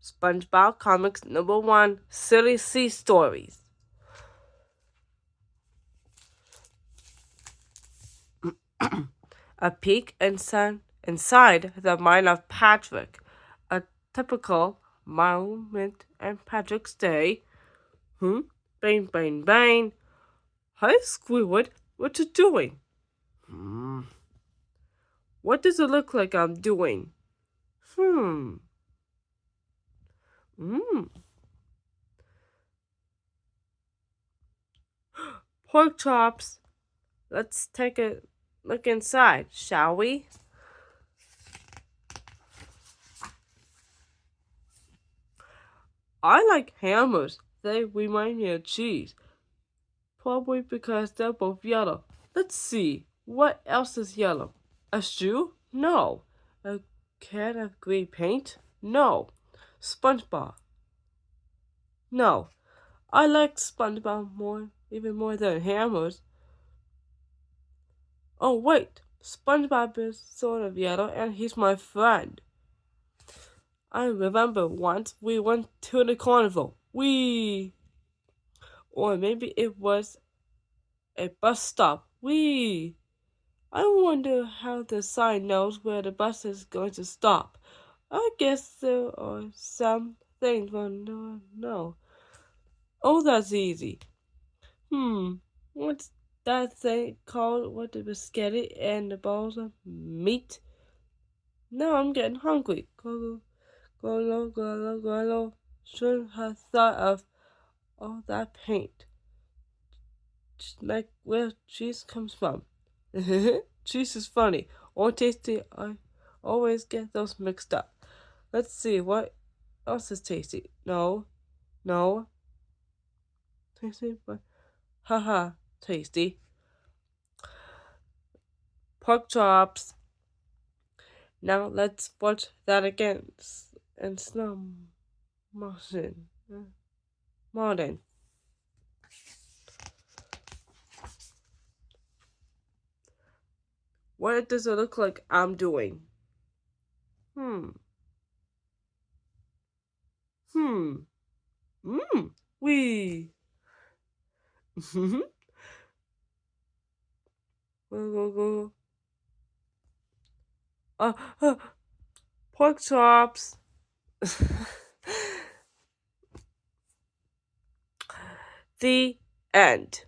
SpongeBob Comics #1 Silly Sea Stories. A peek inside the mind of Patrick. A typical moment in Patrick's day. Bang, bang, bang. Hi, Squidward. What you doing? What does it look like I'm doing? Hmm. Pork chops. Let's take a look inside, shall we? I like hammers. They remind me of cheese. Probably because they're both yellow. Let's see. What else is yellow? A shoe? No. A can of green paint? No. SpongeBob? No. I like SpongeBob even more than hammers. Oh, wait. SpongeBob is sort of yellow and he's my friend. I remember once we went to the carnival. Or maybe it was a bus stop. I wonder how the sign knows where the bus is going to stop. I guess there are some things one don't know. Oh, that's easy. What's that thing called? What the biscuit and the balls of meat? Now I'm getting hungry. Golo. Shouldn't have thought of all that paint. Like where cheese comes from. Cheese is funny or tasty. I always get those mixed up. Let's see what else is tasty. No. Tasty, but haha, tasty. Pork chops. Now let's watch that again in slow motion. Modern. What does it look like I'm doing? Wee. Go. Pork chops. The end.